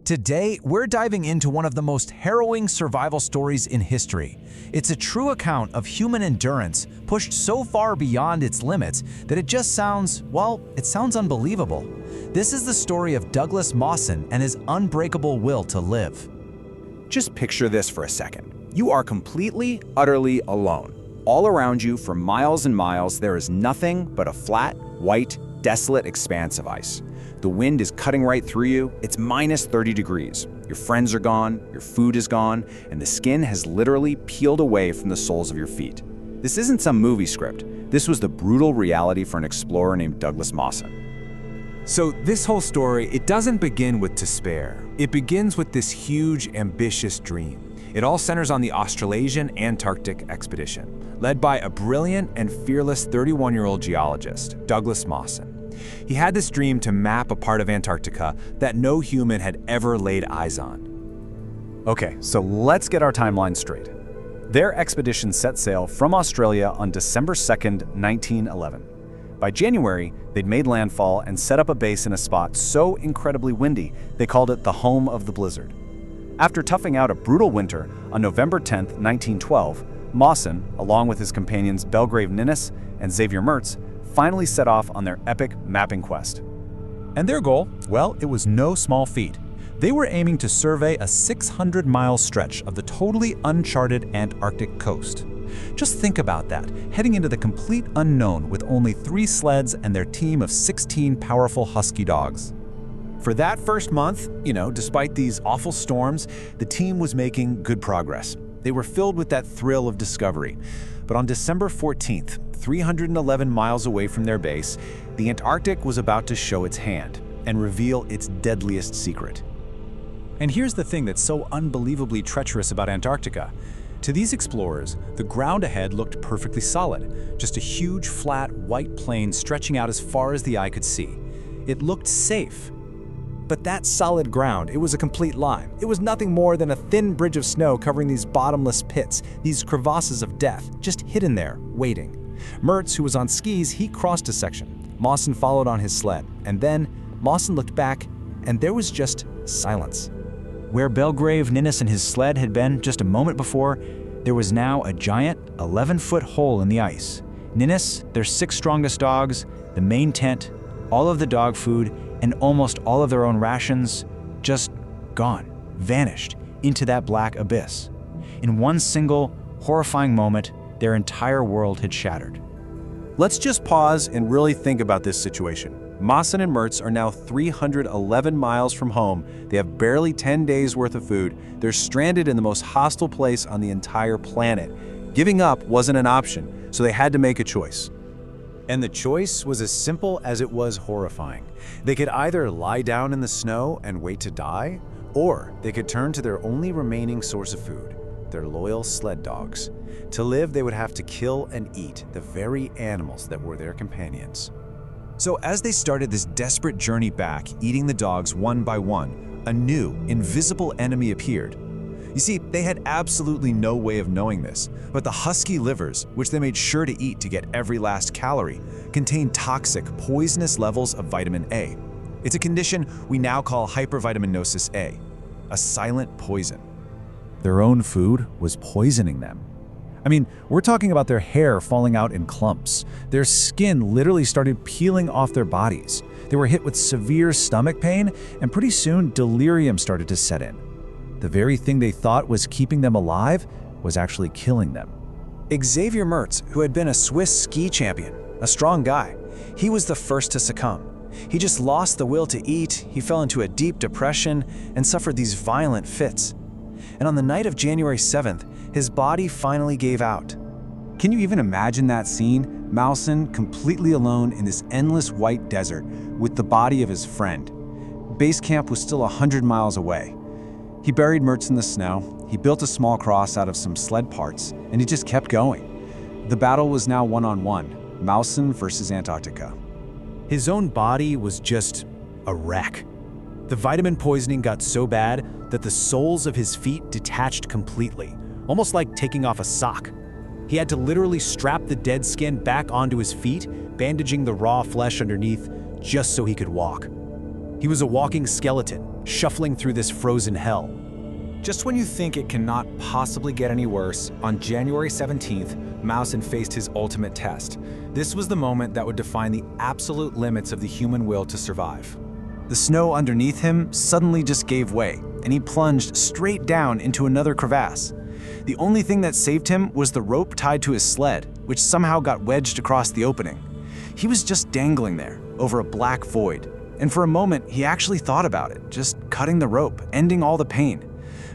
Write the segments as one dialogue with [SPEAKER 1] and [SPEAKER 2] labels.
[SPEAKER 1] Today, we're diving into one of the most harrowing survival stories in history. It's a true account of human endurance pushed so far beyond its limits that it just sounds, well, it sounds unbelievable. This is the story of Douglas Mawson and his unbreakable will to live.
[SPEAKER 2] Just picture this for a second. You are completely, utterly alone. All around you, for miles and miles, there is nothing but a flat, white, desolate expanse of ice. The wind is cutting right through you. It's minus 30 degrees. Your friends are gone, your food is gone, and the skin has literally peeled away from the soles of your feet. This isn't some movie script. This was the brutal reality for an explorer named Douglas Mawson.
[SPEAKER 3] So this whole story, it doesn't begin with despair. It begins with this huge, ambitious dream. It all centers on the Australasian Antarctic expedition, led by a brilliant and fearless 31-year-old geologist, Douglas Mawson. He had this dream to map a part of Antarctica that no human had ever laid eyes on.
[SPEAKER 4] Okay, so let's get our timeline straight. Their expedition set sail from Australia on December 2nd, 1911. By January, they'd made landfall and set up a base in a spot so incredibly windy, they called it the home of the blizzard. After toughing out a brutal winter, on November 10th, 1912, Mawson, along with his companions Belgrave Ninnis and Xavier Mertz, finally set off on their epic mapping quest.
[SPEAKER 1] And their goal? Well, it was no small feat. They were aiming to survey a 600-mile stretch of the totally uncharted Antarctic coast. Just think about that, heading into the complete unknown with only 3 sleds and their team of 16 powerful husky dogs. For that first month, despite these awful storms, the team was making good progress. They were filled with that thrill of discovery. But on December 14th, 311 miles away from their base, the Antarctic was about to show its hand and reveal its deadliest secret. And here's the thing that's so unbelievably treacherous about Antarctica. To these explorers, the ground ahead looked perfectly solid, just a huge, flat, white plain stretching out as far as the eye could see. It looked safe. But that solid ground, it was a complete lie. It was nothing more than a thin bridge of snow covering these bottomless pits, these crevasses of death, just hidden there, waiting. Mertz, who was on skis, he crossed a section. Mawson followed on his sled, and then Mawson looked back, and there was just silence. Where Belgrave, Ninnis, and his sled had been just a moment before, there was now a giant 11-foot hole in the ice. Ninnis, their 6 strongest dogs, the main tent, all of the dog food, and almost all of their own rations, just gone, vanished into that black abyss. In one single, horrifying moment, their entire world had shattered.
[SPEAKER 4] Let's just pause and really think about this situation. Mawson and Mertz are now 311 miles from home. They have barely 10 days worth of food. They're stranded in the most hostile place on the entire planet. Giving up wasn't an option, so they had to make a choice.
[SPEAKER 1] And the choice was as simple as it was horrifying. They could either lie down in the snow and wait to die, or they could turn to their only remaining source of food, their loyal sled dogs. To live, they would have to kill and eat the very animals that were their companions. So as they started this desperate journey back, eating the dogs one by one, a new, invisible enemy appeared. You see, they had absolutely no way of knowing this, but the husky livers, which they made sure to eat to get every last calorie, contained toxic, poisonous levels of vitamin A. It's a condition we now call hypervitaminosis A, a silent poison. Their own food was poisoning them. I mean, we're talking about their hair falling out in clumps. Their skin literally started peeling off their bodies. They were hit with severe stomach pain, and pretty soon delirium started to set in. The very thing they thought was keeping them alive was actually killing them. Xavier Mertz, who had been a Swiss ski champion, a strong guy, he was the first to succumb. He just lost the will to eat, he fell into a deep depression, and suffered these violent fits. And on the night of January 7th, his body finally gave out. Can you even imagine that scene? Mawson completely alone in this endless white desert with the body of his friend. Base camp was still 100 miles away. He buried Mertz in the snow, he built a small cross out of some sled parts, and he just kept going. The battle was now one-on-one, Mawson versus Antarctica. His own body was just a wreck. The vitamin poisoning got so bad that the soles of his feet detached completely, almost like taking off a sock. He had to literally strap the dead skin back onto his feet, bandaging the raw flesh underneath just so he could walk. He was a walking skeleton,
[SPEAKER 4] shuffling through this frozen hell.
[SPEAKER 3] Just when you think it cannot possibly get any worse, on January 17th, Mawson faced his ultimate test. This was the moment that would define the absolute limits of the human will to survive.
[SPEAKER 4] The snow underneath him suddenly just gave way, and he plunged straight down into another crevasse. The only thing that saved him was the rope tied to his sled, which somehow got wedged across the opening. He was just dangling there, over a black void, and for a moment he actually thought about it, just cutting the rope, ending all the pain.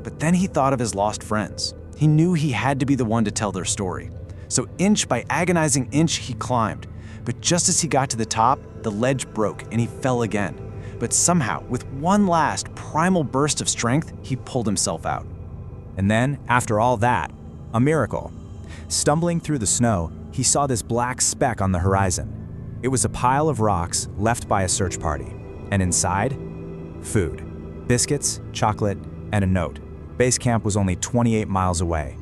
[SPEAKER 4] But then he thought of his lost friends. He knew he had to be the one to tell their story. So inch by agonizing inch he climbed, but just as he got to the top, the ledge broke and he fell again. But somehow, with one last primal burst of strength, he pulled himself out.
[SPEAKER 3] And then, after all that, a miracle. Stumbling through the snow, he saw this black speck on the horizon. It was a pile of rocks left by a search party. And inside, food. Biscuits, chocolate, and a note. Base camp was only 28 miles away.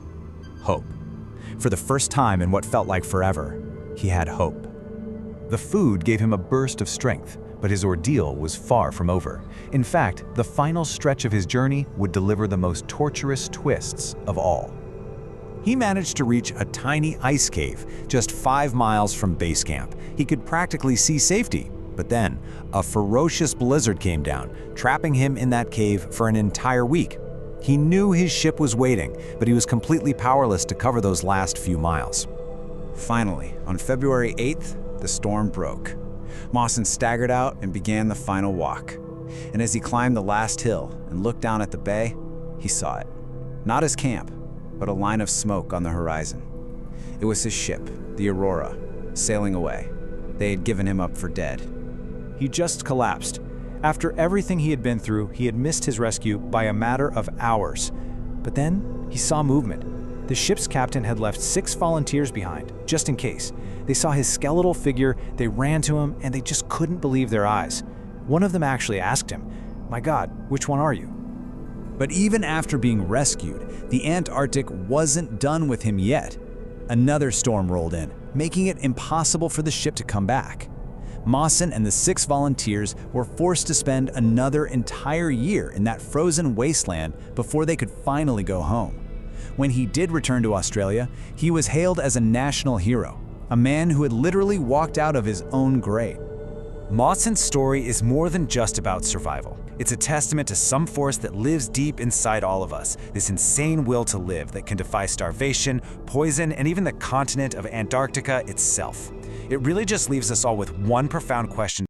[SPEAKER 3] Hope. For the first time in what felt like forever, he had hope.
[SPEAKER 4] The food gave him a burst of strength, but his ordeal was far from over. In fact, the final stretch of his journey would deliver the most torturous twists of all.
[SPEAKER 1] He managed to reach a tiny ice cave just 5 miles from base camp. He could practically see safety. But then, a ferocious blizzard came down, trapping him in that cave for an entire week. He knew his ship was waiting, but he was completely powerless to cover those last few miles.
[SPEAKER 2] Finally, on February 8th, the storm broke. Mawson staggered out and began the final walk. And as he climbed the last hill and looked down at the bay, he saw it. Not his camp, but a line of smoke on the horizon. It was his ship, the Aurora, sailing away. They had given him up for dead.
[SPEAKER 4] He just collapsed. After everything he had been through, he had missed his rescue by a matter of hours. But then he saw movement. The ship's captain had left 6 volunteers behind, just in case. They saw his skeletal figure, they ran to him, and they just couldn't believe their eyes. One of them actually asked him, "My God, which one are you?"
[SPEAKER 1] But even after being rescued, the Antarctic wasn't done with him yet. Another storm rolled in, making it impossible for the ship to come back. Mawson and the 6 volunteers were forced to spend another entire year in that frozen wasteland before they could finally go home. When he did return to Australia, he was hailed as a national hero, a man who had literally walked out of his own grave.
[SPEAKER 3] Mawson's story is more than just about survival. It's a testament to some force that lives deep inside all of us, this insane will to live that can defy starvation, poison, and even the continent of Antarctica itself. It really just leaves us all with one profound question